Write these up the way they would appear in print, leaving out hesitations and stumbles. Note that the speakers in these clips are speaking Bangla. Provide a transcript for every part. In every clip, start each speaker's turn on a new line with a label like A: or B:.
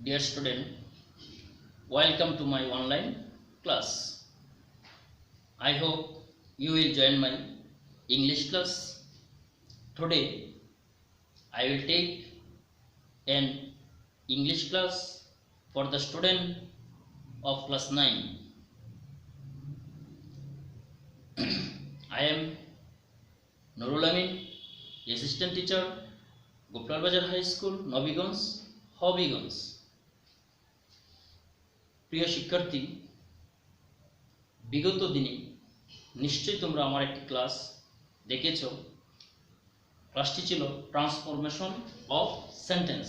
A: Dear student, welcome to my online class. I hope you will join my English class. Today I will take an English class for the student of class 9. I am Nurul Amin, assistant teacher, Gopal Bazar High School, Nobiganj, Hobbyganj. প্রিয় শিক্ষার্থী, বিগত দিনে নিশ্চয়ই তোমরা আমার একটি ক্লাস দেখেছো। ক্লাসটি ছিল ট্রান্সফরমেশন অফ সেন্টেন্স।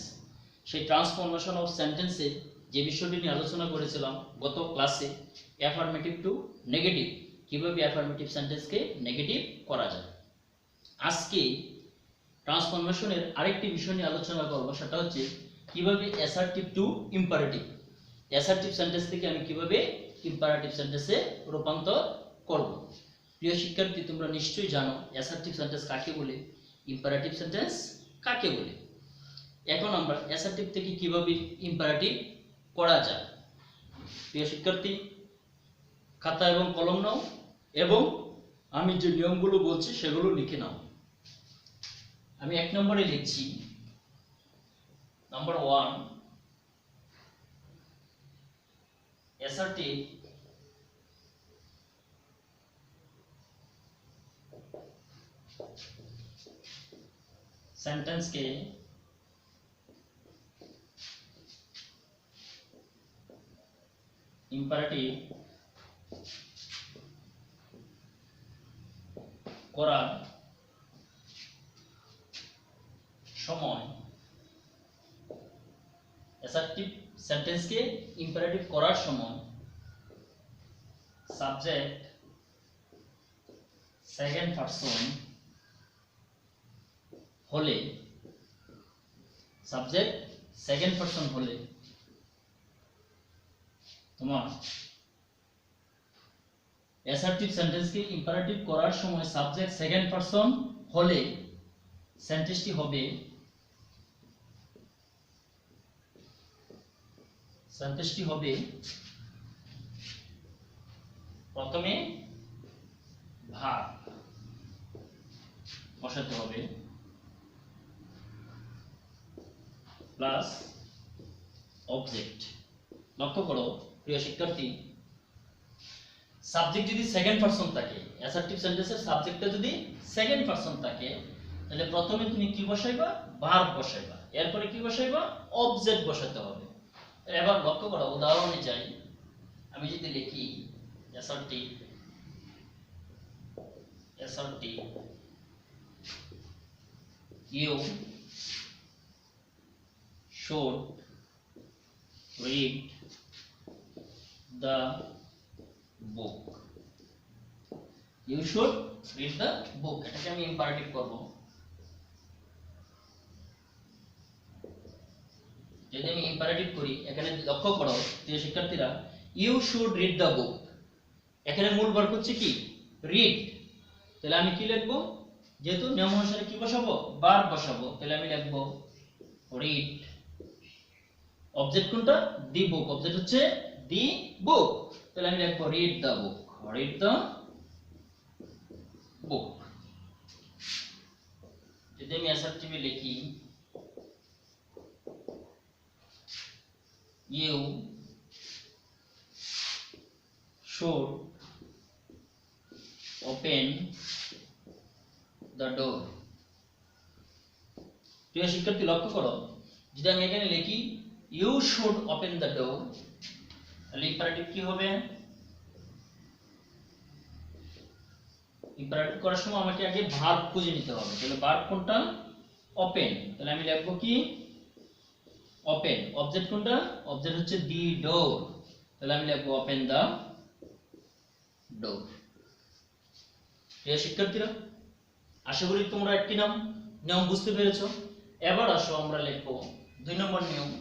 A: সেই ট্রান্সফরমেশন অফ সেন্টেন্সে যে বিষয়টি নিয়ে আলোচনা করেছিলাম গত ক্লাসে, অ্যাফার্মেটিভ টু নেগেটিভ, কিভাবে অ্যাফার্মেটিভ সেন্টেন্সকে নেগেটিভ করা যায়। আজকে ট্রান্সফরমেশনের আরেকটি বিষয় নিয়ে আলোচনা করব, সেটা হচ্ছে কিভাবে assertive two imperative, assertive sentence থেকে আমি কিভাবে ইম্পারেটিভ সেন্টেন্সে রূপান্তর করব। প্রিয় শিক্ষার্থী, তোমরা নিশ্চয়ই জানো অ্যাসার্টিভ সেন্টেন্স কাকে বলে, ইম্পারেটিভ সেন্টেন্স কাকে বলে। এখন আমরা অ্যাসার্টিভ থেকে কিভাবে ইম্পারেটিভ করা যায়। প্রিয় শিক্ষার্থী, খাতা এবং কলম নাও এবং আমি যে নিয়মগুলো বলছি সেগুলো লিখে নাও। আমি 1 নম্বরে লিখছি, নাম্বার 1, assertive सेंटेंस के ইম্পারেটিভ করার সময়, অ্যাসার্টিভ সেন্টেন্সকে ইম্পারেটিভ করার সময় সাবজেক্ট সেকেন্ড পারসন হলে, সাবজেক্ট সেকেন্ড পারসন হলে তোমার অ্যাসার্টিভ সেন্টেন্সকে ইম্পারেটিভ করার সময় সাবজেক্ট সেকেন্ড পারসন হলে সেন্টেন্সটি হবে, প্রথমে ভার্ব বসাতে হবে প্লাস অবজেক্ট। লক্ষ্য করো প্রিয় শিক্ষার্থী, সাবজেক্ট যদি সেকেন্ড পারসন থাকে, অ্যাসার্টিভ সেন্টেন্সের সাবজেক্টটা যদি সেকেন্ড পারসন থাকে, তাহলে প্রথমে তুমি কি বসাইবা? ভার্ব বসাইবা। এরপরে কি বসাইবা? অবজেক্ট বসাতে হবে। এবার লক্ষ্য করো, উদাহরণে যাই। আমি যদি লিখি assertive you should read the book, you should read the book, এটাকে আমি ইম্পারেটিভ করব। যদি আমি ইম্পারেটিভ করি, এখানে লক্ষ্য করো প্রিয় শিক্ষার্থীরা, you should read the book, এখানে মূল ভার্ব হচ্ছে কি? রিড। তাহলে আমি কি লিখব? যেহেতু নিয়ম অনুসারে কি বসাবো? ভার্ব বসাবো, তাহলে আমি লিখব রিড। অবজেক্ট কোনটা? দি বুক, অবজেক্ট হচ্ছে দি বুক, তাহলে আমি লিখব read the book, read the book. যদি আমি অ্যাসার্টিভে লিখি you should open the door, প্রিয় শিক্ষার্থী লক্ষ্য করো, যদি আমি এখানে লিখি you should open the door, তাহলে ইম্পারেটিভ কি হবে? ইম্পারেটিভ করার সময় আমাকে আগে ভার্ব খুঁজে নিতে হবে। তাহলে ভার্ব কোনটা? ওপেন, তাহলে আমি লিখব কি? ওপেন। অবজেক্ট কোনটা? অবজেক্ট হচ্ছে দি ডোর, তাহলে আমি লিখব ওপেন দা ডোর। প্রিয় শিক্ষার্থীরা, আশা করি তোমরা একটি নিয়ম বুঝতে পেরেছো। এবার আসো আমরা লিখব 2 নম্বর নিয়ম।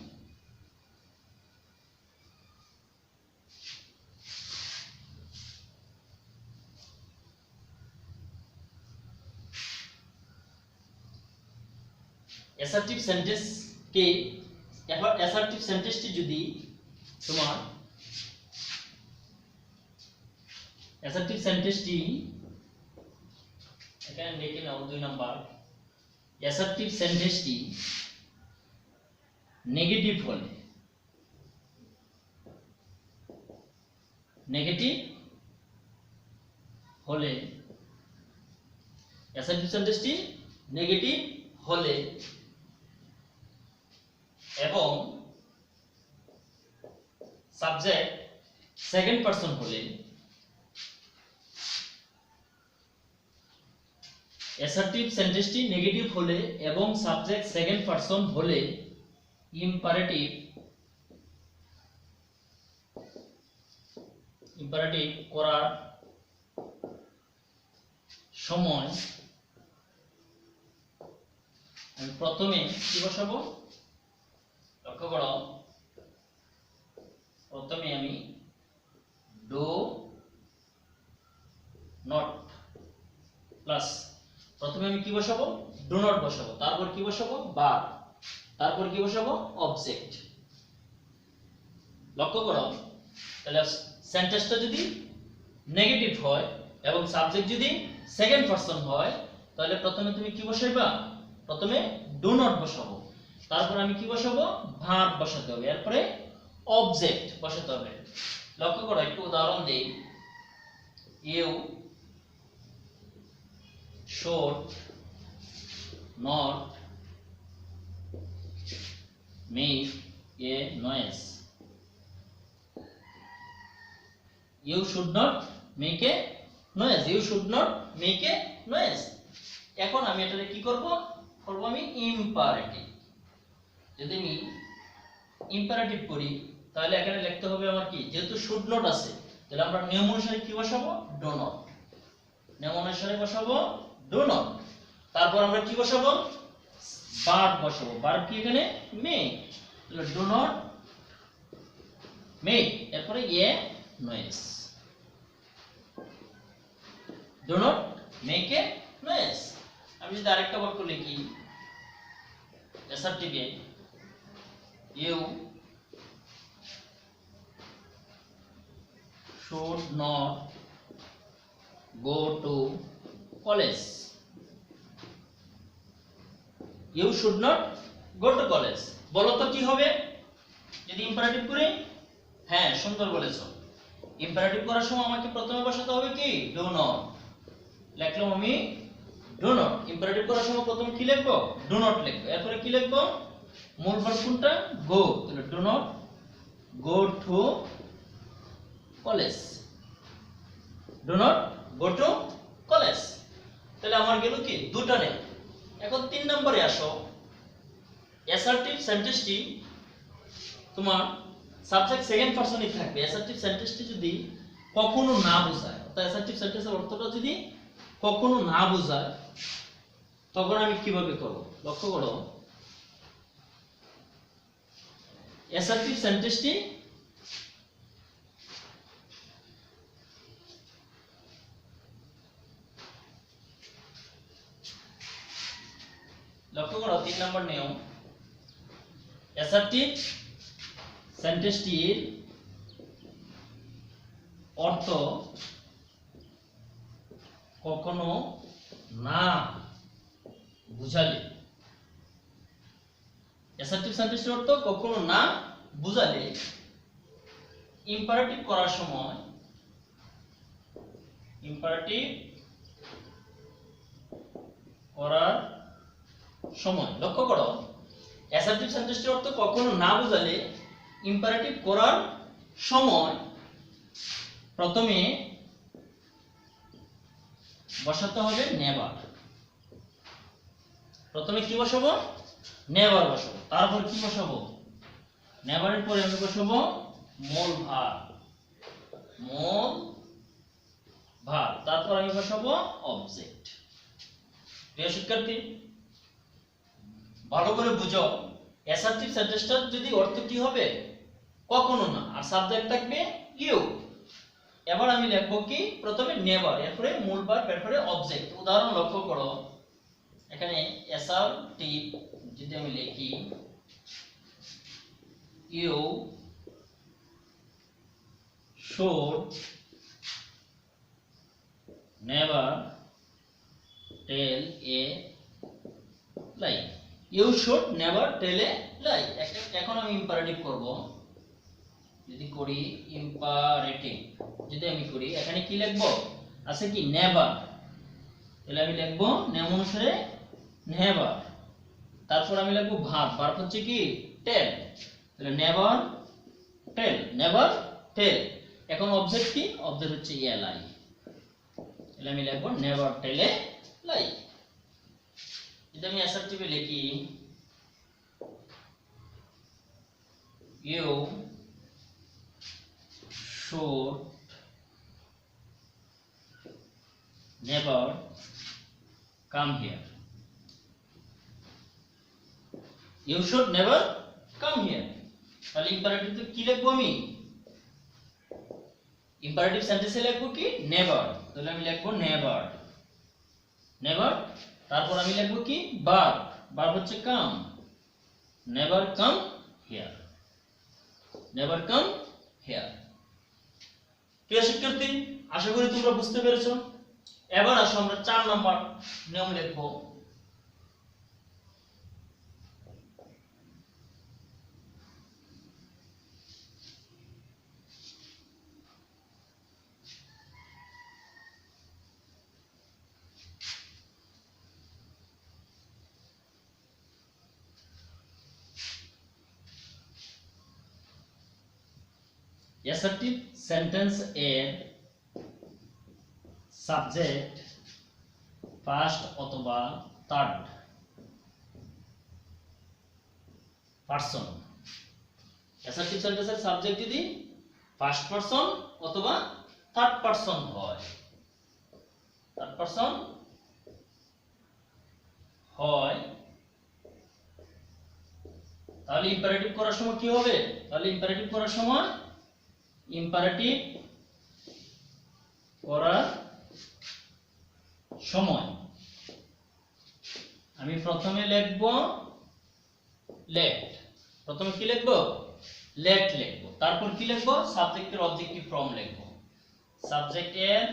A: অ্যাসার্টিভ সেন্টেন্স কে এবার অ্যাসার্টিভ সেন্টেন্সটি যদি তোমার অ্যাসার্টিভ সেন্টেন্সটি এখানে লিখে নাও 2 নাম্বার অ্যাসার্টিভ সেন্টেন্সটি নেগেটিভ হলে অ্যাসার্টিভ সেন্টেন্সটি নেগেটিভ হলে এবং সাবজেক্ট সেকেন্ড পারসন হলে অ্যাসার্টিভ সেন্টেন্সটি নেগেটিভ হলে এবং সাবজেক্ট সেকেন্ড পারসন হলে ইম্পারেটিভ করার সময় আমি প্রথমে কি বসাবো লক্ষ্য করো প্রথমে আমি ডু নট প্লাস প্রথমে আমি কি বসাবো ডু নট বসাবো তারপর কি বসাবো ভার্ব তারপর কি বসাবো অবজেক্ট লক্ষ্য করো তাহলে সেন্টেন্সটা যদি নেগেটিভ হয় এবং সাবজেক্ট যদি সেকেন্ড পারসন হয় তাহলে প্রথমে তুমি কি বসাইবা প্রথমে ডু নট বসাবো তারপর আমি কি বসাবো ভার্ব বসাতে হবে এরপরে অবজেক্ট বসাতে হবে লক্ষ্য করো একটু উদাহরণ দেই you should not make a noise you should not make a noise you should not make a noise এখন আমি এটাকে কি করব আমি ইম্পারেটিভ যদি আমি ইম্পারেটিভ করি তাহলে এখানে লিখতে হবে আমার কি যেহেতু শুড নট আছে তাহলে আমরা নিয়ম অনুসারে কি বসাবো ডু নট নিয়ম অনুসারে বসাবো ডু নট তারপর আমরা কি বসাবো ভার্ব বসাবো ভার্ব কি এখানে মেক তাহলে ডু নট মেক এরপরে a noise do not make a noise আমি যদি আরেকটা বাক্য লিখি অ্যাসার্টিভে you should not go to college you should not go to college বলো তো কি হবে যদি ইম্পারেটিভ করি হ্যাঁ সুন্দর বলেছো ইম্পারেটিভ করার সময় আমাকে প্রথমে বসাতে হবে কি ডু নট লিখলাম আমি ডু নট ইম্পারেটিভ করার সময় প্রথমে কি লিখবো ডু নট লিখবো এরপরে কি লিখবো মূল ভার্ব কোনটা গো তাহলে do not go to college do not go to college তাহলে আমার গেল কি দুটো নেই এখন 3 নম্বরে আসো অ্যাসার্টিভ সেন্টেন্সটি তোমার সাবজেক্ট সেকেন্ড পারসনই থাকবে অ্যাসার্টিভ সেন্টেন্সটি যদি কখনো না বোঝায় অর্থাৎ অ্যাসার্টিভ সেন্টেন্সের অর্থটা যদি কখনো না বোঝায় তখন আমি কিভাবে করব লক্ষ্য করো অ্যাসার্টিভ সেন্টেন্সটি লক্ষ্য করো 3 নম্বর নিয়ম অ্যাসার্টিভ সেন্টেন্সটির অর্থ কখনো না বুঝালে অ্যাসার্টিভ সেন্টেন্সটির অর্থ কখনো না বুঝালে ইম্পারেটিভ করার সময় লক্ষ্য করো অ্যাসার্টিভ সেন্টেন্সটির অর্থ কখনো না বুঝালে ইম্পারেটিভ করার সময় প্রথমে বসাতে হবে নেভার প্রথমে কি বসাবো নেভার বসাবো তারপর কি বসাবো নেভারের পরে আমি বসাবো মূল ভার্ব তারপর আমি বসাবো অবজেক্ট প্রিয় শিক্ষার্থী ভালো করে বুঝো অ্যাসার্টিভ সেন্টেন্সটার যদি অর্থ কি হবে কখনো না আর সাবজেক্ট থাকবে ইউ এবার আমি লিখব কি প্রথমে নেভার এরপরে মূল ভার্ব এরপরে অবজেক্ট উদাহরণ লক্ষ্য করো এখানে অ্যাসার্টিভ যদি আমি লিখি you should never tell a lie. You should never tell a lie. এখন আমি ইম্পারেটিভ করব। যদি করি ইম্পারেটিভ, যদি আমি করি এখানে কি লিখব? আছে কি নেভার, তাহলে আমি লিখব নিয়ম অনুসারে নেভার। তারপর আমি লিখব ভার্ব, ভার্ব হচ্ছে কি টেল, তাহলে নেভার টেল, নেভার টেল। এখন অবজেক্ট কি? অবজেক্ট হচ্ছে এ লাই, তাহলে আমি লিখব নেভার টেল এ লাই। যদি আমি অ্যাসার্টিভে লিখি you should never come here. You should never come here. তাহলে ইম্পারেটিভ তো কি লিখবো আমি? ইম্পারেটিভ সেন্টেন্সে লিখবো কি নেভার, তাহলে আমি লিখবো নেভার, নেভার। তারপর আমি লিখবো কি ভার্ব, ভার্ব হচ্ছে come, never come here, never come here. প্রিয় শিক্ষার্থী, আশা করি তোমরা বুঝতে পেরেছো। এবার আসো আমরা 4 নম্বর নিয়ম লিখবো। অ্যাসার্টিভ সেন্টেন্স এর সাবজেক্ট ফার্স্ট অথবা থার্ড পারসন। অ্যাসার্টিভ সেন্টেন্সের সাবজেক্ট যদি ফার্স্ট পারসন অথবা থার্ড পারসন হয়, থার্ড পারসন হয়, তাহলে ইম্পারেটিভ করার সময় কি হবে? তাহলে ইম্পারেটিভ করার সময়, ইম্পারেটিভ করার সময় আমি প্রথমে লিখব লেট। প্রথমে কি লিখব? লেট লিখব। তারপর কি লিখব? সাবজেক্টের অবজেক্টিভ ফর্ম লিখব। সাবজেক্টের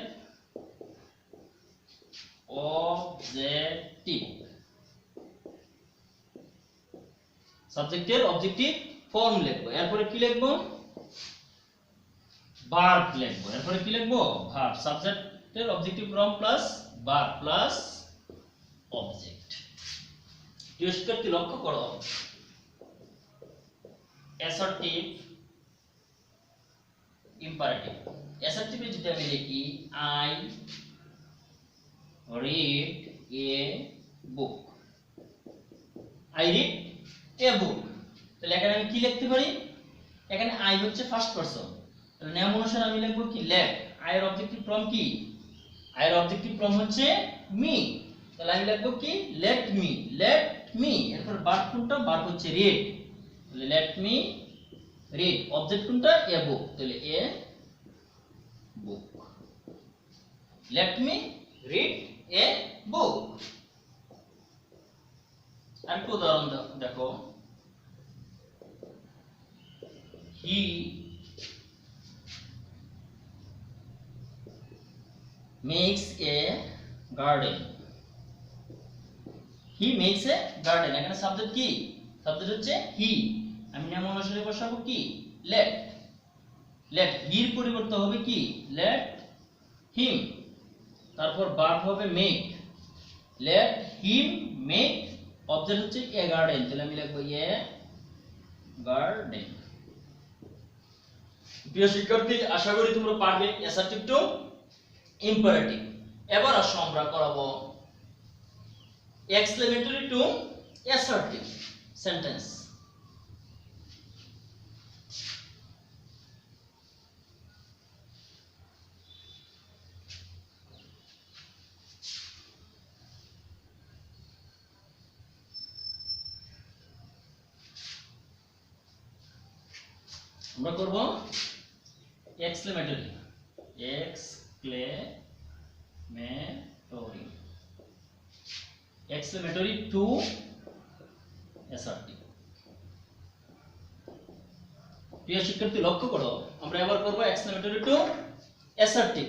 A: অবজেক্টিভ, সাবজেক্টের অবজেক্টিভ ফর্ম লিখব। এরপরে কি লিখব? ভার্ব লিখব। এরপরে কি লিখব? ভার্ব, সাবজেক্টের objective form plus verb plus object. প্রিয় শিক্ষার্থী, লক্ষ্য করো অ্যাসার্টিভ ইম্পারেটিভ। অ্যাসার্টিভে যদি আমি লিখি I read a book, I read a book, তাহলে এখানে আমি কি লিখতে পারি? এখানে আই হচ্ছে ফার্স্ট পারসন, তাহলে নিয়ম অনুসারে আমি লিখব কি লেট। আই এর অবজেক্টিভ ফর্ম কি? আই এর অবজেক্টিভ ফর্ম হচ্ছে মি, তাহলে আমি লিখব কি লেট মি, লেট মি। এরপর ভার্ব কোনটা? ভার্ব হচ্ছে রিড, তাহলে লেট মি রিড। অবজেক্ট কোনটা? এ বুক, তাহলে a book, let me read a book. আরেকটা উদাহরণ দেখো, he makes a garden, he makes a garden. এখানে সাবজেক্ট কি? সাবজেক্ট হচ্ছে হি, আমি নাম অনুসারে বসাবো কি লেট, লেট। হির পরিবর্তে হবে কি লেট হিম। তারপর ভার্ব হবে make, let him make. Object হচ্ছে এ গার্ডেন, তাহলে আমি লিখবো এ গার্ডেন। প্রিয় শিক্ষার্থী, আশা করি তোমরা পারবে অ্যাসার্টিভ টু ইম্পারেটিভ। এবার আসো আমরা করাবো এক্সক্লেমেটরি টু অ্যাসার্টিভ সেন্টেন্স। আমরা করব exclamatory, exclamatory, exclamatory two assertive. প্রিয় শিক্ষার্থী লক্ষ্য করো, আমরা এবার করব exclamatory two assertive.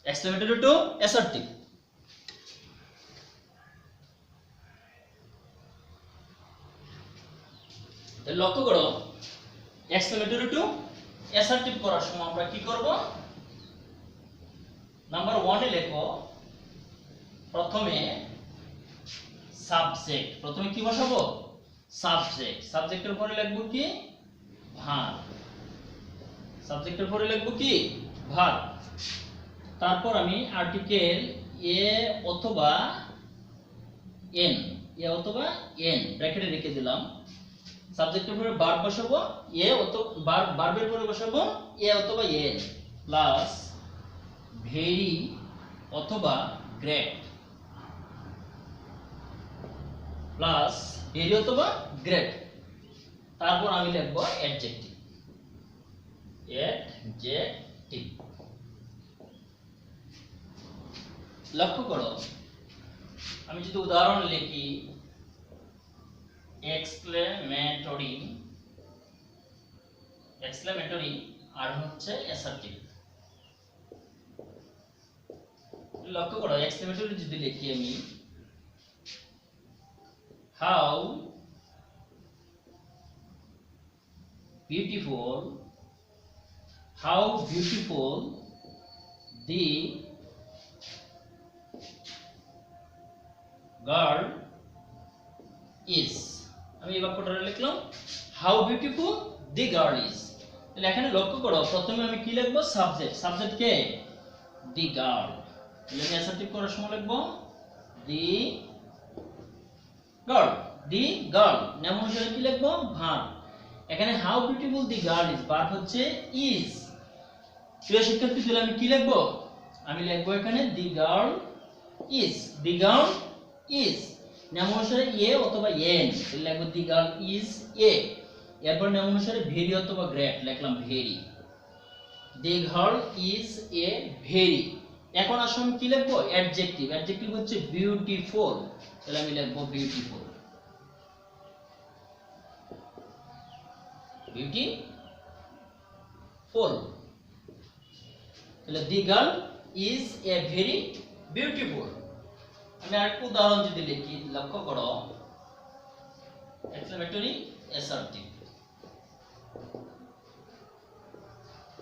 A: Exclamatory two assertive. লক্ষ্য করো, এক্সক্লেমেটরি টু অ্যাসার্টিভ করার সময় আমরা কি করব? নাম্বার 1 এ লেখো প্রথমে সাবজেক্ট। প্রথমে কি বসাবো? সাবজেক্ট। সাবজেক্টের পরে লিখব কি? ভার্ব। সাবজেক্টের পরে লিখব কি? ভার্ব। তারপর আমি আর্টিকেল এ অথবা এন, এ অথবা এন ব্র্যাকেটে রেখে দিলাম। সাবজেক্টের পরে ভার্ব বসাবো, এ অথবা ভার্বের পরে বসাবো এ অথবা এন, প্লাস ভেরি অথবা গ্রেট, প্লাস ভেরি অথবা গ্রেট। তারপর আমি লিখব অ্যাডজেক্টিভ। অ্যাডজেক্টিভ। লক্ষ্য করো, আমি যদি উদাহরণ লিখি এক্সক্লেমেটরি, এক্সক্লেমেটরি আর হচ্ছে অ্যাসার্টিভ। লক্ষ্য করো, এক্সক্লেমেটরি যদি লিখি আমি how beautiful, how beautiful the girl is. আমি এই বাক্যটা লিখলাম how beautiful the girl is. তাহলে এখানে লক্ষ্য করো, প্রথমে আমি কি লিখবো? Subject. Subject K? The girl. তাহলে আমি অ্যাসার্টিভ করার সময় লিখবো দি গার্ল। দি গার্ল নাম অনুসারে কি লিখবো? ভার্ব। এখানে how beautiful the girl is, verb হচ্ছে ইজ। প্রিয় শিক্ষার্থী, তাহলে আমি কি লিখবো? আমি লিখবো এখানে the girl is. The girl is নাম অনুসারে এ অথবা এন, তাহলে লিখবো দি গার্ল ইজ এ। এরপর নাম অনুসারে ভেরি অথবা গ্রেট, লিখলাম very. The girl is a very. এখন আসুন কি লিখবো? অ্যাডজেক্টিভ। অ্যাডজেক্টিভ হচ্ছে বিউটিফুল, তাহলে আমি লিখবো বিউটিফুল। বিউটিফুল। তাহলে the girl is a very beautiful. আমি আরেকটা উদাহরণ যদি লিখি, লক্ষ্য করো exclamatory assertive.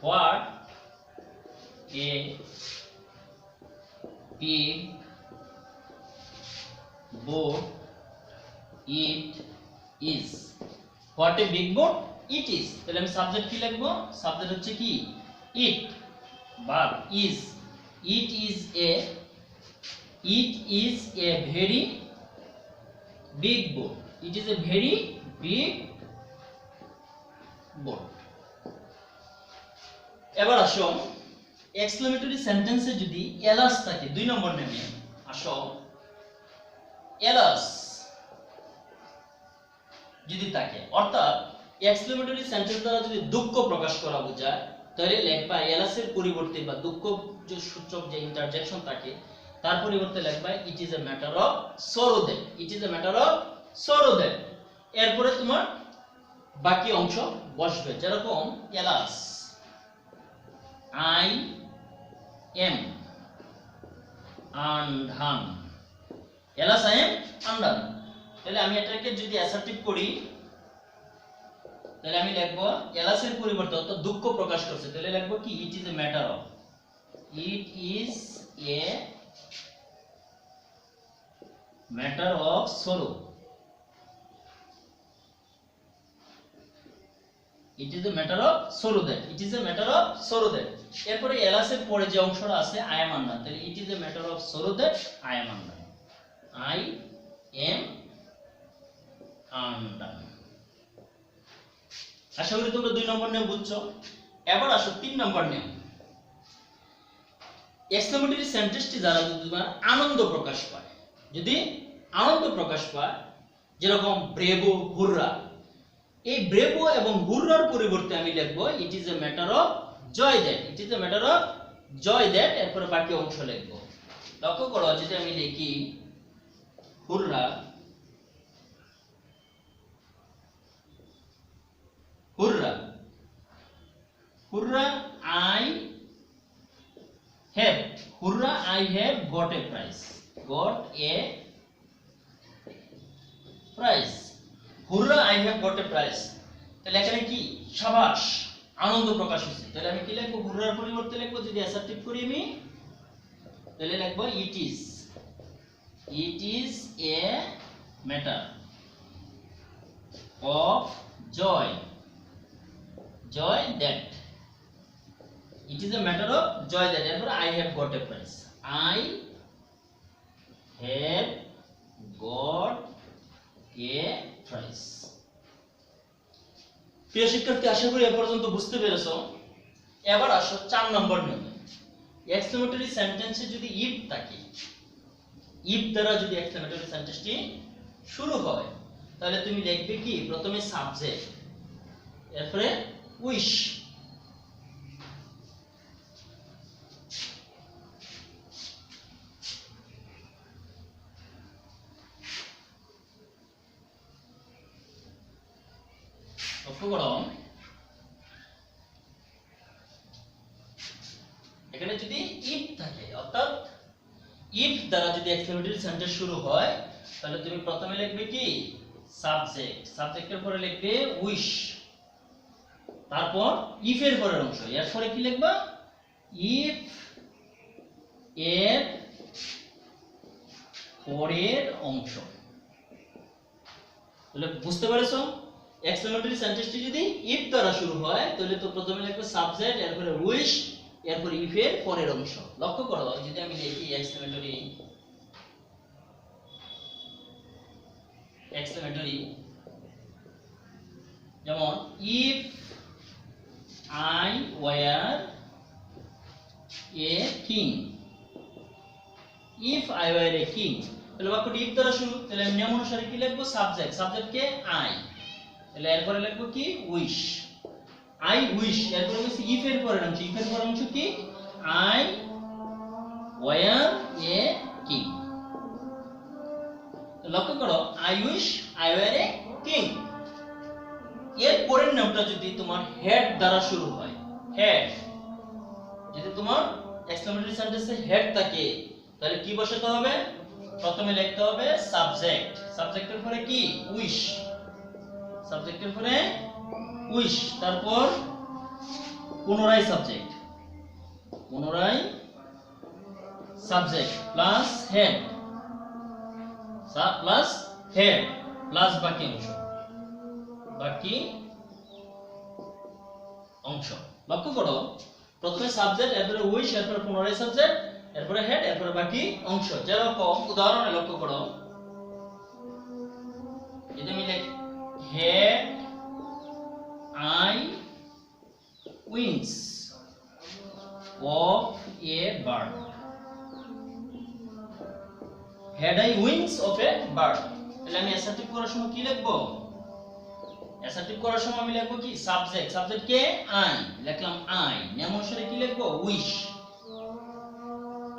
A: What a pig boat it is. What a big boat it is. তাহলে আমি সাবজেক্ট কি লিখবো? সাবজেক্ট হচ্ছে কি? it, verb is, it is a very big boat. It is a very big boat. এবার আসো এক্সক্লেমেটরি সেন্টেন্সে যদি এলাস থাকে 2 নম্বর নেমে, আসো এলাস যদি থাকে, অর্থাৎ এক্সক্লেমেটরি সেন্টেন্স দ্বারা যদি দুঃখ প্রকাশ করা বোঝায়, তাহলে লিখবা এলাসের পরিবর্তে বা দুঃখ যে সূচক যে ইন্টারজেকশন থাকে তার পরিবর্তে লিখবা ইট is a matter of sorrow that. It is a matter of sorrow that. এরপরে তোমার বাকি অংশ বসবে, যেরকম alas I am undone. Alas I am undone. তাহলে আমি এটাকে যদি অ্যাসার্টিভ করি, তাহলে আমি লিখবো এলাসের পরিবর্তে অর্থাৎ দুঃখ প্রকাশ করছে, তাহলে লিখবো কি? ইট is a matter of, it is a matter of সরো। ইট is a matter of sorrow that. It is a matter of sorrow that. এরপরে এলাসের পরে যে অংশটা আছে আই এম আনডান, তাহলে it is a matter of sorrow that I am undone. I am undone. আশা করি তোমরা 2 নম্বর নিয়ম বুঝছো। এবার আসো 3 নম্বর নিয়ম। এক্সক্লেমেটরি সেন্টেন্সটি দ্বারা যদি আনন্দ প্রকাশ পায়, যদি আনন্দ প্রকাশ পায়, যেরকম ব্রেভো, হুররা, এই ব্রেভো এবং হুররার পরিবর্তে আমি লিখবো it is a matter of joy that. It is a matter of joy that. এরপরে বাকি অংশ লিখবো। লক্ষ্য করো, যদি আমি লিখি hurrah, hurrah, hurrah I have, hurrah I have got a prize, got a prize, hurrah I have got a prize. তাহলে এখানে কি সাবাস, আনন্দ প্রকাশ হয়েছে। তাহলে আমি কি লিখবো? হুররার পরিবর্তে লিখবো, যদি অ্যাসার্টিভ করি আমি তাহলে লিখবো it is, it is a matter of joy, joy that, it is a matter of joy that, এরপর I have got a prize, I have got a prize. প্রিয় শিক্ষার্থী, আশা করি এ পর্যন্ত বুঝতে পেরেছো। এবার আসো 4 নম্বর নিয়মে। এক্সক্লেমেটরি সেন্টেন্সে যদি ইফ থাকে, ইফ দ্বারা যদি এক্সক্লেমেটরি সেন্টেন্সটি শুরু হয়, তাহলে তুমি লিখবে কি? প্রথমে সাবজেক্ট, এরপরে উইশ, লক্ষ্য করো এখানে যদি ইফ থাকে, অর্থাৎ ইফ দ্বারা যদি এক্সক্লেমেটরি সেন্টেন্স শুরু হয়, তাহলে তুমি প্রথমে লিখবে কি? সাবজেক্ট, সাবজেক্টের পরে লিখবে উইশ, তারপর ইফ এর পরের অংশ, এরপরে কি লিখবা? ইফ এর পরের অংশ। তাহলে বুঝতে পেরেছো? এক্সক্লেমেটরি সেন্টেন্সটি যদি ইফ দ্বারা শুরু হয়, তাহলে তো প্রথমে লিখবে সাবজেক্ট, এরপরে উইশ, এরপরে ইফ এর পরের অংশ। লক্ষ্য করো, যদি আমি লিখি এক্সক্লেমেটরি, যেমন if I were a king, if I were a king, তাহলে বাক্যটি ইফ দ্বারা শুরু, তাহলে আমি নিয়ম অনুসারে কি লিখবো? সাবজেক্ট, সাবজেক্টকে আই, তাহলে এরপরে লিখবো কি? উইশ, আই উইশ, এরপরে হচ্ছে ইফ এর পরের অংশ, ইফ এর পরের অংশ কি? I were a king. লক্ষ্য করো, I wish I were a king, এর পরের নামটা যদি তোমার হেড দ্বারা শুরু হয়, হেড, যদি তোমার এক্সক্লেমেটরি সেন্টেন্সে হেড থাকে, তাহলে কি বসাতে হবে? প্রথমে লিখতে হবে সাবজেক্ট, সাবজেক্টের পরে কি? উইশ, সাবজেক্টের পরে উইশ, তারপর পুনরায় সাবজেক্ট, পুনরায় subject plus had, plus had plus বাকি অংশ, বাকি অংশ। লক্ষ্য করো, প্রথমে সাবজেক্ট, এরপরে উইশ, এরপরে পুনরায় সাবজেক্ট, এরপরে হেড, এরপরে বাকি অংশ। যেরকম উদাহরণে লক্ষ্য করো, যদি আমি লিখি head I wings of a bird, head I wings of a bird, তাহলে আমি অ্যাসার্টিভ করার সময় কি লিখবো? অ্যাসার্টিভ করার সময় আমি লিখবো কি? Subject, subject K? আই, লিখলাম আই, নাম অনুসারে কি লিখবো? উইশ,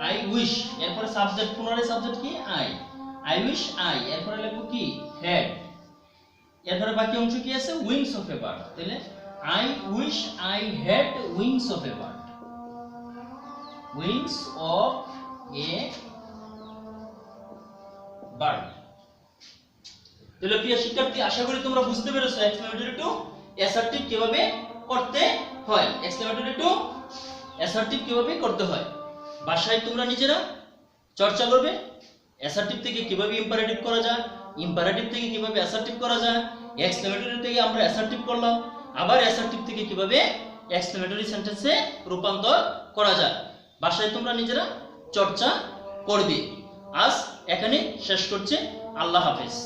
A: আই উইশ, এরপরে সাবজেক্ট, পুনরায় সাবজেক্ট কি? আই, আই উইশ আই, এরপরে লিখবো কি? হেড, এরপরে বাকি অংশ কি আছে? উইংস অফ এ বার্ড, তাহলে I wish I had wings of a bird, wings of a bird. তাহলে প্রিয় শিক্ষার্থী, আশা করি তোমরা বুঝতে পেরেছো এক্সক্লেমেটরি টু অ্যাসার্টিভ কিভাবে করতে হয়, এক্সক্লেমেটরি টু অ্যাসার্টিভ কিভাবে করতে হয়। বাসায় তোমরা নিজেরা চর্চা করবে, অ্যাসার্টিভ থেকে কিভাবে ইম্পারেটিভ করা যায়, ইম্পারেটিভ থেকে কিভাবে অ্যাসার্টিভ করা যায়, এক্সক্লেমেটরি থেকে আমরা অ্যাসার্টিভ করলাম, আবার অ্যাসার্টিভ থেকে কিভাবে এক্সক্লেমেটরি সেন্টেন্সে রূপান্তর করা যায়। বাসায় তোমরা নিজেরা চর্চা করবে। আজ এখানে শেষ করছি। আল্লাহ হাফেজ।